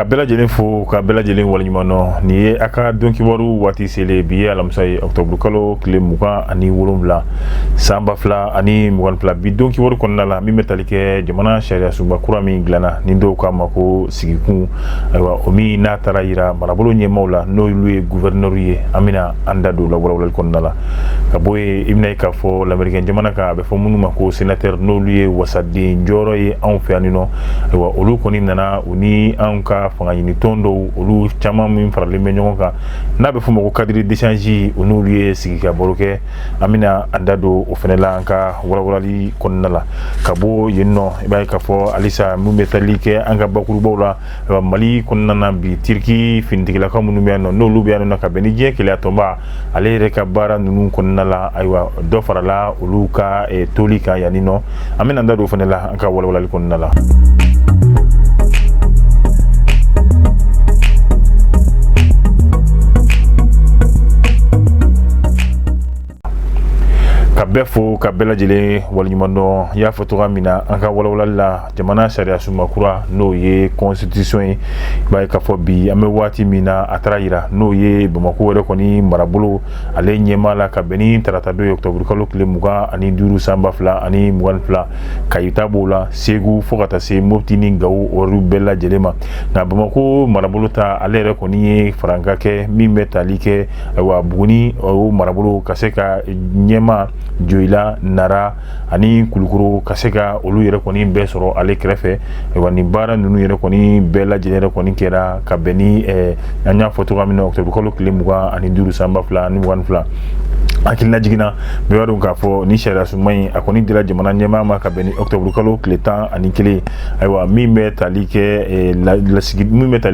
bɛɛ lajɛlen fo ka bɛɛ lajɛlen waleɲuman dɔn nin ye a ka dɔnkibaru waati selen bi ye alamisa ye octobre kalo tile 27 san 2022 bi dɔnkibaru kɔnɔna la min bɛ tali kɛ jamana sariya sunba kura min dilanna ni dɔw k'a ma ko sigikun ayiwa o min n'a taara yira marabolo ɲɛmaaw la n'olu ye gouverneur ye an bɛna an da don o la walawalali kɔnɔna la ka bɔ yen i bɛna ye k'a fɔ lamɛrikɛn jamana kan a bɛ fɔ minnu ma ko sénateur n'olu ye wasaden jɔyɔrɔ ye anw fɛ yan nɔ ayiwa olu kɔni nana u ni anw ka fanga ɲini tɔn dɔw olu caman min faralen bɛ ɲɔgɔn kan n'a bɛ fɔ ma ko cadre d'échange u n'olu ye sigi ka baro kɛ an bɛna an da don o fɛnɛ la an ka walawalali kɔnɔna la ka bɔ yen nɔ i b'a ye k'a fɔ halisa min bɛ tali kɛ an ka bakurubaw la mali kɔnɔna na bi tiriki finitigilakaw minnu bɛ yan nɔ n'olu bɛ yan nɔ ka bɛn ni diɲɛ kelenya tɔnba ale yɛrɛ ka baara ninnu kɔnɔna la ayiwa dɔ farala olu ka toli kan yanni nɔ an bɛna an da don o fɛnɛ la an ka walawalali kɔnɔna la. Ka bɛɛ fo ka bɛɛ lajɛlen waleɲuman dɔn y'a fɔ cogoya min na an ka walawalali la jamana sariya sunba kura n'o ye constitution ye i b'a ye k'a fɔ bi an bɛ waati min na a taara yira n'o ye bamako yɛrɛ kɔni marabolo ale ɲɛmaa la ka bɛn ni tarata don ye octobre kalo tile 25 san 2022 kayita b'o la segu fo ka taa se mopti ni gawo olu bɛɛ lajɛlen ma nka bamako marabolo ta ale yɛrɛ kɔni ye faranka kɛ min bɛ tali kɛ ayiwa buguni o marabolo ka se ka ɲɛmaa Joyila Nara ani Kulukoro ka se ka olu yɛrɛ kɔni bɛɛ sɔrɔ ale kɛrɛfɛ ayiwa nin baara ninnu yɛrɛ kɔni bɛɛ lajɛlen yɛrɛ kɔni kɛra ka bɛn ni an y'a fɔ cogoya min na octobre kalo tile 25 san 2022 hakilina jiginna bɛɛ b'a dɔn k'a fɔ ni sariya sunba in a kɔni dira jamana ɲɛmaa ma ka bɛn ni octobre kalo tile 11 ayiwa min bɛ tali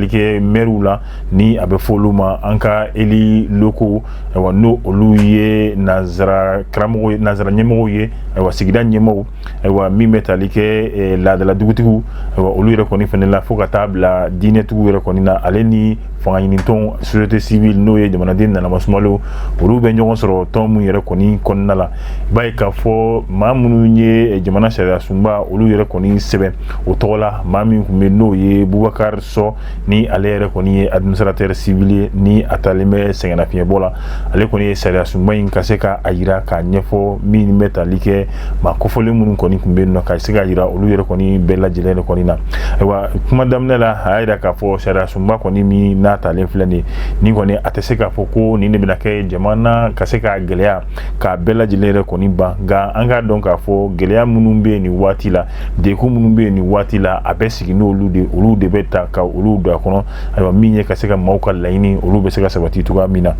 kɛ maires la ni a bɛ fɔ olu ma an ka eli locaux ayiwa n'o olu ye nanzara karamɔgɔ nanzara ɲɛmɔgɔw ye ayiwa sigida ɲɛmɔgɔw ayiwa min bɛ tali kɛ laadala dugutigiw ayiwa olu yɛrɛ kɔni fɛnɛ la fo ka taa bila diinɛtigiw yɛrɛ kɔni na ale ni fanga ɲinitɔn société civile n'o ye jamanaden nanama sumalo olu bɛ ɲɔgɔn sɔrɔ tɔn mun yɛrɛ kɔni kɔnɔna la i b'a ye k'a fɔ maa minnu ye jamana sariya sunba olu yɛrɛ kɔni sɛbɛn o tɔgɔ la maa min tun bɛ n'o ye Bubakar Sɔ ni ale yɛrɛ kɔni ye administrateur civil ye ni a talen bɛ sɛgɛnnafiɲɛbɔ la ale kɔni ye sariya sunba in ka se ka a yira k'a ɲɛfɔ min bɛ tali kɛ maa kɔfɔlen minnu kɔni tun bɛ yen nɔ ka se ka yira olu yɛrɛ kɔni bɛɛ lajɛlen yɛrɛ kɔni na ayiwa kuma daminɛ la a y'a yira k'a fɔ sariya sunba kɔni min n'a talen filɛ nin ni kɔni a tɛ se k'a fɔ ko nin de bɛna kɛ jamana ka se k'a gɛlɛya k'a bɛɛ lajɛlen yɛrɛ kɔni ban nka an k'a dɔn k'a fɔ gɛlɛya minnu bɛ yen nin waati la dekun minnu bɛ yen nin waati la a bɛ sigi n'olu de olu de bɛ ta ka olu don a kɔnɔ ayiwa min ye ka se ka maaw ka laɲini olu bɛ se ka sabati cogoya min na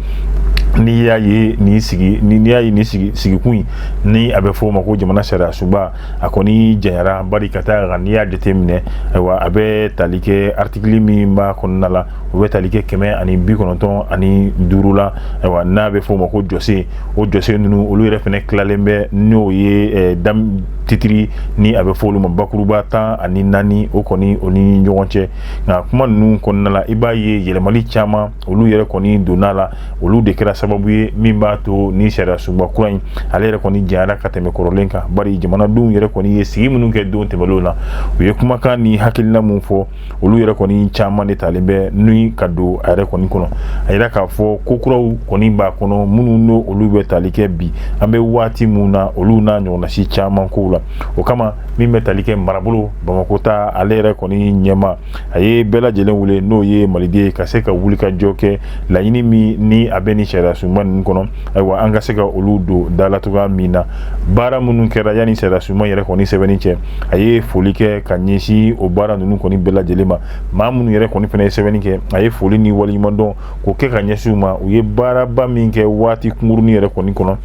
n'i y'a ye nin sigikun in ni a bɛ fɔ o ma ko jamana sariya sunba a kɔni janyara bari ka taa kan n'i y'a jateminɛ ayiwa a bɛ tali kɛ article min b'a kɔnɔna la o bɛ tali kɛ 195 la ayiwa n'a bɛ fɔ o ma ko jɔsen o jɔsen ninnu olu yɛrɛ fɛnɛ tilalen bɛ n'o ye titiri ni a bɛ fɔ olu ma bakuruba 14 o kɔni o ni ɲɔgɔn cɛ nka kuma ninnu kɔnɔna la i b'a ye yɛlɛmali caman olu yɛrɛ kɔni donna la olu de kɛra sababu ye min b'a to ni sariya sunba kura in ale yɛrɛ kɔni janyara ka tɛmɛ kɔrɔlen kan bari jamanadenw yɛrɛ kɔni ye sigi minnu kɛ don tɛmɛnlenw na u ye kumakan ni hakilina mun fɔ olu yɛrɛ kɔni caman de talen bɛ ni ka don a yɛrɛ kɔni kɔnɔ a yira k'a fɔ ko kuraw kɔni b'a kɔnɔ minnu n'o olu bɛ tali kɛ bi an bɛ waati mun na olu n'a ɲɔgɔnnasi caman kow la o kama min bɛ tali kɛ marabolo bamako ta ale yɛrɛ kɔni ɲɛma a ye bɛɛ lajɛlen wele n'o ye maliden ka se ka wuli ka jɔ kɛ laɲini min ni a bɛ ni sariya sunba ninnu kɔnɔ ayiwa an ka se ka olu don dala cogoya min na baara minnu kɛra yanni sariya sunba yɛrɛ kɔni sɛbɛnni cɛ a ye foli kɛ ka ɲɛsin o baara ninnu kɔni bɛɛ lajɛlen ma maa minnu yɛrɛ kɔni fɛnɛ ye sɛbɛnni kɛ a ye foli ni waleɲuman dɔn k'o kɛ ka ɲɛsin u ma u ye baaraba min kɛ waati kunkurunin yɛrɛ kɔni kɔnɔ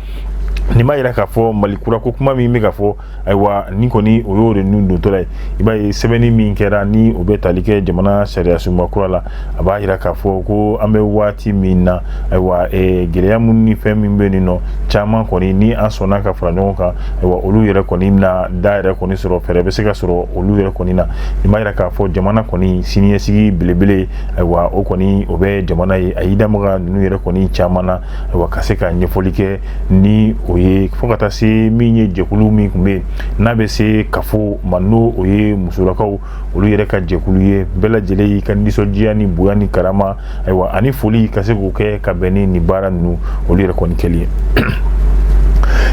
nin b'a yira k'a fɔ mali kura ko kuma min bɛ ka fɔ ayiwa ni kɔni o y'o de nun dontɔla ye i b'a ye sɛbɛnni min kɛra ni o bɛ tali kɛ jamana sariya sunba kura la a b'a yira k'a fɔ ko an bɛ waati min na ayiwa gɛlɛya minnu ni fɛn min bɛ nin nɔ caman kɔni ni an sɔnna ka fara ɲɔgɔn kan ayiwa olu yɛrɛ kɔni na da yɛrɛ kɔni sɔrɔ fɛɛrɛ bɛ se ka sɔrɔ olu yɛrɛ kɔni na nin b'a yira k'a fɔ jamana kɔni siniɲɛsigi belebele ayiwa o kɔni o bɛ jamana ye a y'i da maga ninnu yɛrɛ kɔni caman na ayiwa ka se ka ɲɛfɔli kɛ ni o oye fo ka taa se min ye jɛkulu min kun bɛ n'a bɛ se kafo ma n'o o ye musolakaw olu yɛrɛ ka jɛkulu ye bɛɛ lajɛlen y'i ka nisɔndiya ni bonya ni karama ayiwa ani foli ka se k'o kɛ ka bɛn ni nin baara ninnu olu yɛrɛ kɔni kɛli ye.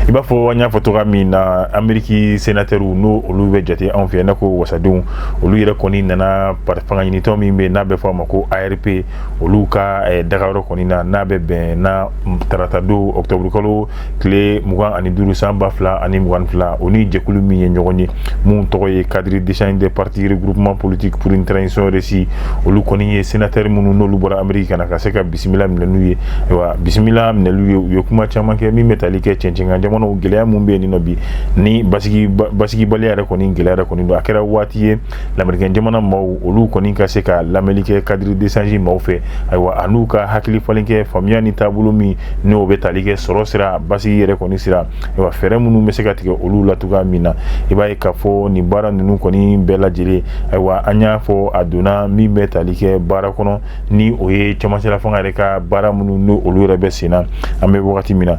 I b'a fɔ an y'a fɔ toga min na Ameriki sénateurs n'o olu bɛ jate anw fɛ n'a ko wasadenw olu yɛrɛ kɔni nana fanga ɲinitɔ min bɛ n'a bɛ fɔ a ma ko ARP olu ka dagayɔrɔ kɔni na n'a bɛ bɛn na tarata don octobre kalo tile 25 san 2022 o ni jɛkulu min ye ɲɔgɔn ye mun tɔgɔ ye cadre d'échange des partis regroupement politique pour une transition réussie olu kɔni ye sénateurs minnu n'olu bɔra Ameriki kana ka se ka bisimila minɛ n'u ye ayiwa bisimila minɛlu ye u ye kuma caman kɛ min bɛ tali kɛ cɛncɛn jamanaw gɛlɛya mun bɛ yen nɔ bi ni basigibaliya yɛrɛ kɔni gɛlɛya yɛrɛ kɔni don a kɛra waati ye lamɛrikɛn jamana maaw olu kɔni ka se ka lamɛnli kɛ cadre d'échange maaw fɛ ayiwa a n'u ka hakili falen kɛ faamuya ni taabolo min n'o bɛ tali kɛ sɔrɔ sira basigi yɛrɛ kɔni sira ayiwa fɛɛrɛ minnu bɛ se ka tigɛ olu la cogoya min na i b'a ye k'a fɔ nin baara ninnu kɔni bɛɛ lajɛlen ayiwa an y'a fɔ a donna min bɛ tali kɛ baara kɔnɔ ni o ye cɛmancɛla fanga yɛrɛ ka baara minnu n'o olu yɛrɛ bɛ sen na an bɛ wagati min na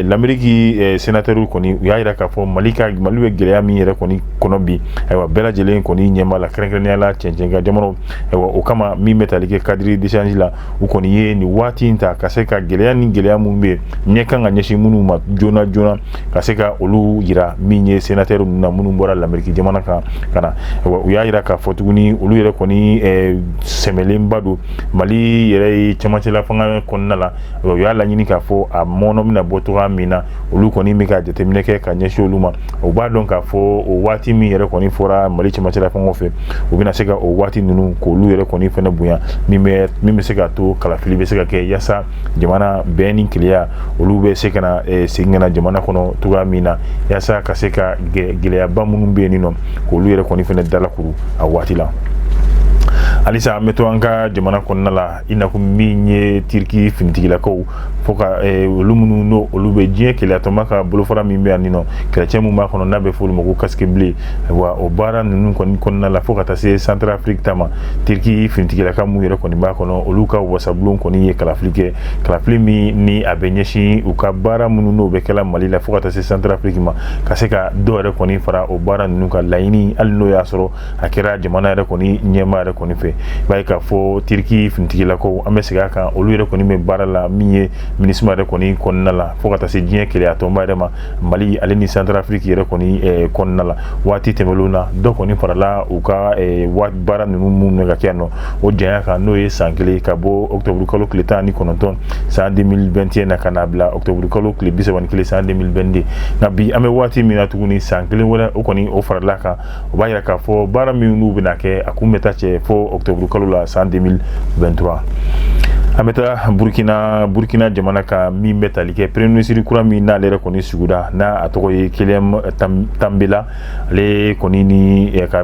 l'Amérique sénateurs kɔni u y'a yira k'a fɔ Mali bɛ gɛlɛya min yɛrɛ kɔni kɔnɔ bi ayiwa bɛɛ lajɛlen kɔni ɲɛma la kɛrɛnkɛrɛnnenya la cɛncɛn ka jamanaw ayiwa o kama min bɛ tali kɛ cadre d'échange la u kɔni ye nin waati in ta ka se ka gɛlɛya ni gɛlɛya minnu bɛ ɲɛ kan ka ɲɛsin minnu ma joona joona ka se ka olu yira min ye sénateurs ninnu na minnu bɔra l'Amérique jamana kan ka na ayiwa u y'a yira k'a fɔ tuguni olu yɛrɛ kɔni sɛmɛlenba don Mali yɛrɛ ye cɛmancɛla fanga kɔnɔna la u y'a laɲini k'a fɔ a mɔnɔ bɛna bɔ cogoya min na olu kɔni bɛ ka jateminɛ kɛ ka ɲɛsin olu ma u b'a dɔn k'a fɔ o waati min yɛrɛ kɔni fɔra Mali cɛmancɛla fɛngɛw fɛ u bɛna se ka o waati ninnu k'olu yɛrɛ kɔni fɛnɛ bonya min bɛ se ka to kalafili bɛ se ka kɛ yaasa jamana bɛn ni keleya olu bɛ se ka na segin ka na jamana kɔnɔ cogoya min na yaasa ka se ka gɛlɛyaba minnu bɛ yen nɔ k'olu yɛrɛ kɔni fɛnɛ dalakuru a waati la. Halisa an bɛ to an ka jamana kɔnɔna la i n'a fɔ min ye Turki finitigilakaw fo ka olu minnu n'o olu bɛ diɲɛ keleyatɔma ka bolofara min bɛ yan nin nɔ chrétien mun b'a kɔnɔ n'a bɛ fɔ olu ma ko casque bleu ayiwa o baara ninnu kɔni kɔnɔna la fo ka taa se Centrafrique ta ma Turki finitigilaka mun yɛrɛ kɔni b'a kɔnɔ olu ka wasabulon kɔni ye kalafili kɛ kalafili min ni a bɛ ɲɛsin u ka baara minnu n'o bɛ kɛla Mali la fo ka taa se Centrafrique ma ka se ka dɔ yɛrɛ kɔni fara o baara ninnu ka laɲini hali n'o y'a sɔrɔ a kɛra jamana yɛrɛ kɔni ɲɛmaa yɛrɛ kɔni fɛ i b'a ye k'a fɔ Turki finitigilakaw an bɛ segin a kan olu yɛrɛ kɔni bɛ baara la min ye MINUSMA yɛrɛ kɔni kɔnɔna la fo ka taa se diɲɛ keleyatɔnba yɛrɛ ma Mali ale ni Centrafrique yɛrɛ kɔni kɔnɔna la waati tɛmɛnlenw na dɔ kɔni farala u ka baara ninnu minnu bɛ ka kɛ yan nɔ o janya kan n'o ye san kelen ka bɔ octobre kalo tile 19 san 2021 na ka na bila octobre kalo tile 31 san 2022 nka bi an bɛ waati min na tuguni san kelen wɛrɛ o kɔni o farala kan o b'a yira k'a fɔ baara min n'u bɛna kɛ a kun bɛ taa cɛ fo octobre kalo la san 2023 an bɛ taa Burkina jamana kan min bɛ tali kɛ premier ministre kura min n'ale yɛrɛ kɔni sugura n'a a tɔgɔ ye Kilian Tambela ale kɔni ni a ka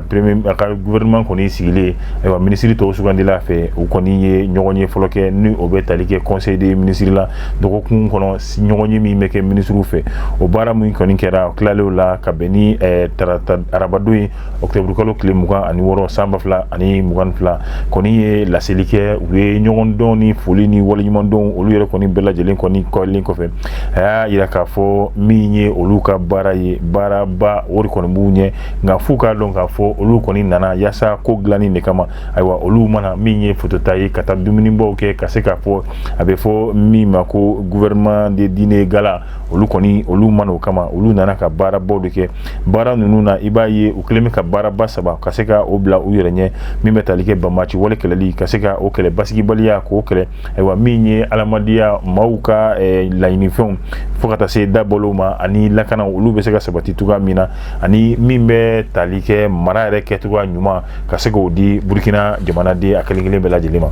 gouvernement kɔni sigilen ayiwa ministre tɔw sugandila fɛ u kɔni ye ɲɔgɔn ye fɔlɔ kɛ ni o bɛ tali kɛ conseil des ministres la dɔgɔkun kɔnɔ ɲɔgɔn ye min bɛ kɛ ministre fɛ o baara min kɔni kɛra o tilalen la ka bɛn ni tarata arabadon ye octobre kalo tile 26 san 2022 kɔni ye laseli kɛ u ye ɲɔgɔn dɔn ni foli ni waleɲuman dɔn olu yɛrɛ kɔni bɛɛ lajɛlen kɔni kɔlen kɔfɛ a y'a yira k'a fɔ min ye olu ka baara ye baaraba o de kɔni b'u ɲɛ nka f'u k'a dɔn k'a fɔ olu kɔni nana yaasa ko dilanni de kama ayiwa olu mana min ye fotota ye ka taa dumunibaw kɛ ka se k'a fɔ a bɛ fɔ min ma ko gouvernement de diinɛ gala olu mana o kama olu nana ka baarabaw de kɛ baara ninnu na i b'a ye u kɛlen bɛ ka baaraba saba ka se ka o bila u yɛrɛ ɲɛ min bɛ tali kɛ banbaaci wale kɛlɛli ka se ka o kɛlɛ basigibaliya k'o kɛlɛ ayiwa min ye adamadenya maaw ka laɲinifɛnw fo ka taa se dabɔlɔw ma ani lakana olu bɛ se ka sabati cogoya min na ani min bɛ tali kɛ mara yɛrɛ kɛcogoya ɲuman ka se k'o di Burkina jamanaden a kelen kelen bɛɛ lajɛlen ma.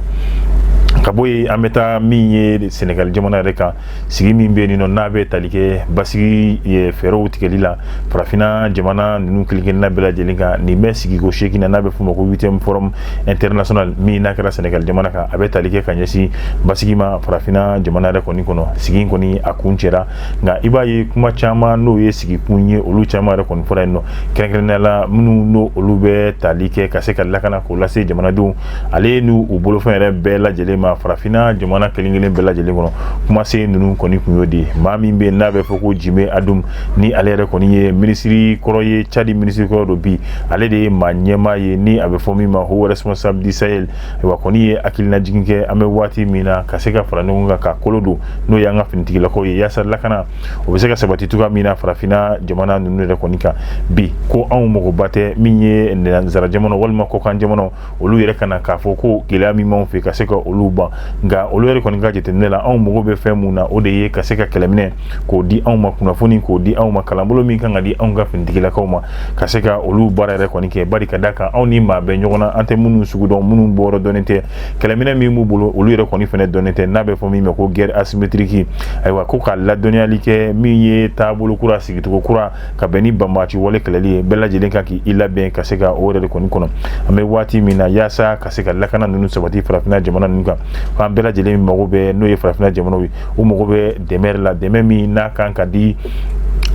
Ka bɔ yen an bɛ taa min ye Senegal jamana yɛrɛ kan sigi min bɛ yen nɔ n'a bɛ tali kɛ basigi fɛɛrɛw tigɛli la farafinna jamana ninnu kelen-kelenna bɛɛ lajɛlen kan nin bɛ sigi ko 8 n'a bɛ f'o ma ko 8e forum international min n'a kɛra Senegal jamana kan a bɛ tali kɛ ka ɲɛsin basigi ma farafinna jamana yɛrɛ kɔni kɔnɔ sigi kɔni a kun cɛra nka i b'a ye kuma caman n'o ye sigi kun ye olu caman yɛrɛ kɔni fɔra yen nɔ kɛrɛnkɛrɛnnenya la minnu n'o olu bɛ tali kɛ ka se ka lakana k'o lase jamanadenw ale n'u bolofɛn yɛrɛ bɛɛ lajɛlen ma farafina jamana kelen bɛɛ lajɛlen kɔnɔ kuma se ninnu kɔni kun y'o de maa min bɛ n'a bɛ fɔ ko Jime Adum ni ale yɛrɛ kɔni ye ministre kɔrɔ ye Tchadi ministre kɔrɔ do bi ale de ye maa ɲɛmaa ye ni a bɛ fɔ min ma haut responsable du Sahel wa kɔni ye hakilina jigin kɛ an bɛ waati min na ka se ka fara ɲɔgɔn kan ka kolo don n'o y'an ka finitigilakaw ye yaasa lakana o bɛ se ka sabati cogoya min na farafina jamana ninnu yɛrɛ kɔni kan bi ko anw magoba tɛ min ye nanzara jamana walima kɔkan jamana olu yɛrɛ kana k'a fɔ ko gɛlɛya min b'anw fɛ ka se ka olu ban nka olu yɛrɛ kɔni ka jateminɛ la anw mago bɛ fɛn mun na o de ye ka se ka kɛlɛminɛ k'o di anw ma kunnafoni k'o di anw ma kalanbolo min kan ka di anw ka finitigilakaw ma ka se ka olu baara yɛrɛ kɔni kɛ bari ka da kan anw ni maa bɛɛ ɲɔgɔn na an tɛ minnu sugu dɔn minnu bɔyɔrɔ dɔnnen tɛ kɛlɛminɛ min b'u bolo olu yɛrɛ kɔni fɛnɛ dɔnnen tɛ n'a bɛ fɔ min ma ko guerre asymétrique ayiwa ko ka ladɔnniyali kɛ min ye taabolo kura sigicogo kura ka bɛn ni banbagaci wale kɛlɛli ye bɛɛ lajɛlen kan k'i labɛn ka se ka o yɛrɛ de kɔni kɔnɔ an bɛ waati min na yaasa ka se ka lakana ninnu sabati farafina jamana ninnu kan k'an bɛɛ lajɛlen mago bɛ n'o ye farafina jamanaw ye u mago bɛ dɛmɛ la dɛmɛ min n'a kan ka di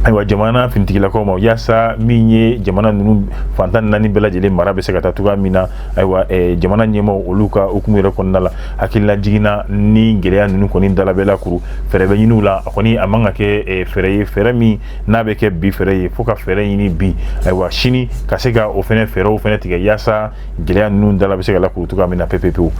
ayiwa jamana finitigilakaw ma yaasa min ye jamana ninnu fantan naani bɛɛ lajɛlen mara bɛ se ka taa cogoya min na ayiwa jamana ɲɛmaaw olu ka hukumu yɛrɛ kɔnɔna la hakilila jiginna ni gɛlɛya ninnu kɔni dalabɛla kuru fɛɛrɛ bɛ ɲini u la a kɔni a man ka kɛ fɛɛrɛ ye fɛɛrɛ min n'a bɛ kɛ bi fɛɛrɛ ye fo ka fɛɛrɛ ɲini bi ayiwa sini ka se ka o fɛnɛ fɛɛrɛw fɛnɛ tigɛ yaasa gɛlɛya ninnu dala bɛ se ka lakuru cogoya min na pepepewu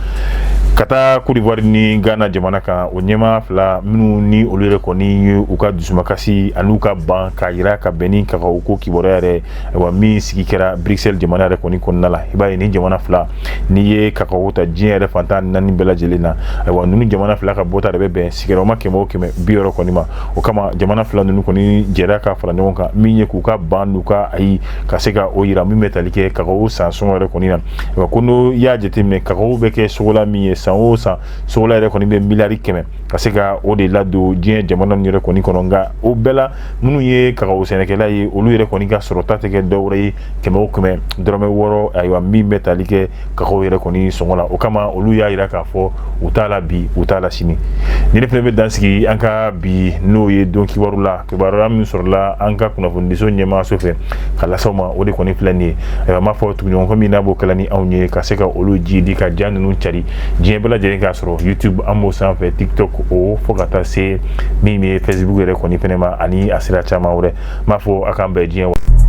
ka taa Côte d'Ivoire ni Ghana jamana kan o ɲɛmaa fila minnu ni olu yɛrɛ kɔni ye u ka dusumakasi an'u ka ban ka yira ka bɛn ni kakaw ko kibaruya yɛrɛ ayiwa min sigi kɛra Bruxelles jamana yɛrɛ kɔni kɔnɔna la i b'a ye ni jamana fila n'i ye kakaw ta diɲɛ yɛrɛ fantan naani bɛɛ lajɛlen na ayiwa ninnu jamana fila ka bɔta de bɛ bɛn sigiyɔrɔma 100 kɔni ma o kama jamana fila ninnu kɔni jɛra ka fara ɲɔgɔn kan min ye k'u ka ban n'u ka ayi ka se ka o yira min bɛ tali kɛ kakaw san sɔngɔ yɛrɛ kɔni na ayiwa ko n'o y'a jateminɛ kakaw bɛ kɛ sogola min ye san o san sogola yɛrɛ kɔni bɛ miliyari 100 ka se ka o de ladon diɲɛ jamana ninnu yɛrɛ kɔni kɔnɔ nka o bɛɛ la minnu ye kakaw sɛnɛkɛla ye olu yɛrɛ kɔni ka sɔrɔta tɛ kɛ dɔwɛrɛ ye 100 dɔrɔmɛ 6 ayiwa min bɛ tali kɛ kakaw yɛrɛ kɔni sɔngɔ la o kama olu y'a yira k'a fɔ u t'a la bi u t'a la sini ni ne fɛnɛ bɛ dansigi an ka bi n'o ye don kibaru la kibaruya min sɔrɔla an ka kunnafonidiso ɲɛmaaso fɛ ka lasaw ma o de kɔni filɛ nin ye ayiwa m'a fɔ tuguɲɔgɔn min n'a b'o kɛla ni anw ye ka se ka olu ji di ka ja ninnu cari diɲɛ bɛɛ lajɛlen k'a sɔrɔ YouTube an b'o sanfɛ TikTok o fo ka taa se min ye Facebook yɛrɛ kɔni fɛnɛ ma ani a sira caman wɛrɛ m'a fɔ a k'an bɛn diɲɛ